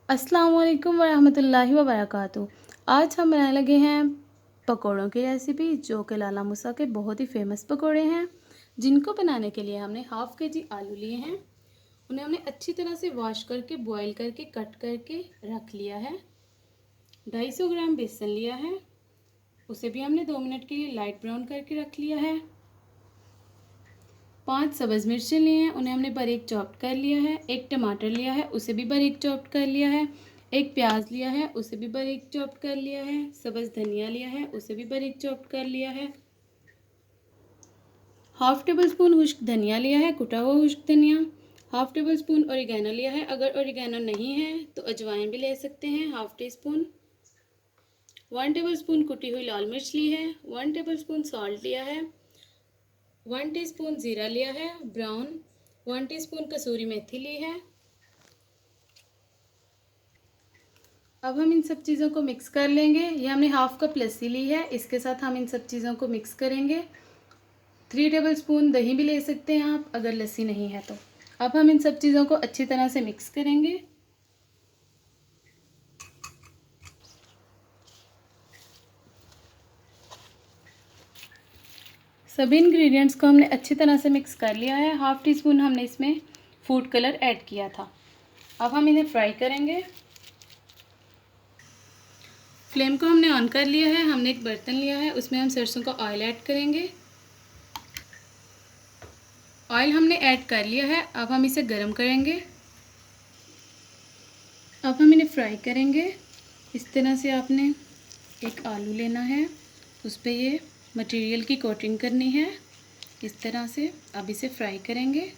अस्सलाम वालेकुम वरहमतुल्लाहि वबरकातुहू। आज हम बनाने लगे हैं पकौड़ों की रेसिपी, जो कि लाला मूसा के बहुत ही फेमस पकौड़े हैं। जिनको बनाने के लिए हमने हाफ़ केजी आलू लिए हैं। उन्हें हमने अच्छी तरह से वॉश करके, बॉईल करके, कट करके रख लिया है। 250 ग्राम बेसन लिया है, उसे भी हमने 2 मिनट के लिए लाइट ब्राउन करके रख लिया है। 5 सब्ज़ मिर्चें लिए हैं, उन्हें हमने बारीक चॉप्ड कर लिया है। 1 टमाटर लिया है, उसे भी बारीक चॉप्ड कर लिया है। 1 प्याज लिया है, उसे भी बारीक चॉप्ड कर लिया है। सब्ज़ धनिया लिया है, उसे भी बारीक चॉप्ड कर लिया है। हाफ़ टेबल स्पून खुश्क धनिया लिया है, कुटा हुआ खुश्क धनिया। हाफ़ टेबल स्पून ओरिगैनो लिया है, अगर ओरिगैनो नहीं है तो अजवाइन भी ले सकते हैं, half tea spoon. 1 table spoon कुटी हुई लाल मिर्च ली है। 1 टेबल स्पून सॉल्ट लिया है। 1 टीस्पून ज़ीरा लिया है ब्राउन। 1 टीस्पून कसूरी मेथी ली है। अब हम इन सब चीज़ों को मिक्स कर लेंगे। ये हमने हाफ़ कप लस्सी ली है, इसके साथ हम इन सब चीज़ों को मिक्स करेंगे। 3 टेबल स्पून दही भी ले सकते हैं आप, अगर लस्सी नहीं है तो। अब हम इन सब चीज़ों को अच्छी तरह से मिक्स करेंगे। सभी इंग्रेडिएंट्स को हमने अच्छी तरह से मिक्स कर लिया है। हाफ़ टी स्पून हमने इसमें फूड कलर ऐड किया था। अब हम इन्हें फ्राई करेंगे। फ्लेम को हमने ऑन कर लिया है। हमने एक बर्तन लिया है, उसमें हम सरसों का ऑयल ऐड करेंगे। ऑयल हमने ऐड कर लिया है, अब हम इसे गरम करेंगे। अब हम इन्हें फ्राई करेंगे। इस तरह से आपने एक आलू लेना है, उस पर ये मटेरियल की कोटिंग करनी है, इस तरह से। अब इसे फ्राई करेंगे।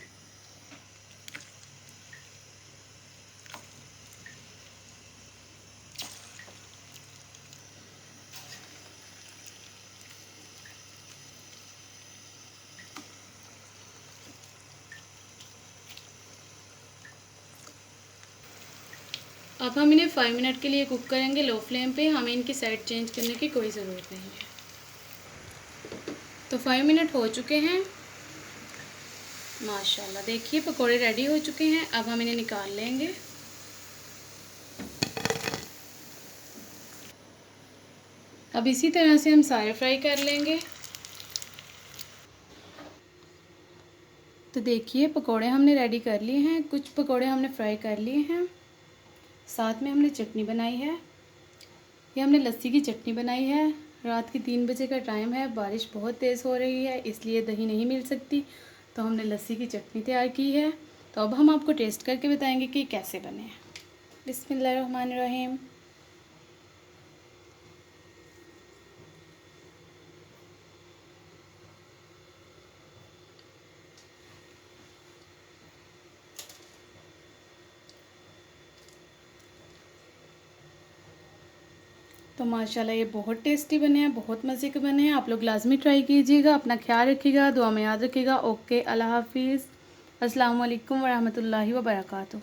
अब हम इन्हें 5 मिनट के लिए कुक करेंगे लो फ्लेम पे। हमें इनकी साइड चेंज करने की कोई ज़रूरत नहीं है। तो 5 मिनट हो चुके हैं। माशाल्लाह, देखिए पकोड़े रेडी हो चुके हैं। अब हम इन्हें निकाल लेंगे। अब इसी तरह से हम सारे फ्राई कर लेंगे। तो देखिए पकोड़े हमने रेडी कर लिए हैं। कुछ पकोड़े हमने फ्राई कर लिए हैं। साथ में हमने चटनी बनाई है। ये हमने लस्सी की चटनी बनाई है। रात के 3 बजे का टाइम है, बारिश बहुत तेज़ हो रही है, इसलिए दही नहीं मिल सकती, तो हमने लस्सी की चटनी तैयार की है। तो अब हम आपको टेस्ट करके बताएंगे कि कैसे बने हैं। बिस्मिल्लाहिर्रहमानिर्रहीम। तो माशाल्लाह ये बहुत टेस्टी बने हैं, बहुत मज़े के बने हैं। आप लोग लाज़मी ट्राई कीजिएगा। अपना ख्याल रखिएगा, दुआ में याद रखिएगा। ओके, अल्लाह हाफ़िज़। अस्सलाम वालेकुम वरहमतुल्लाहि वबरकातुहू।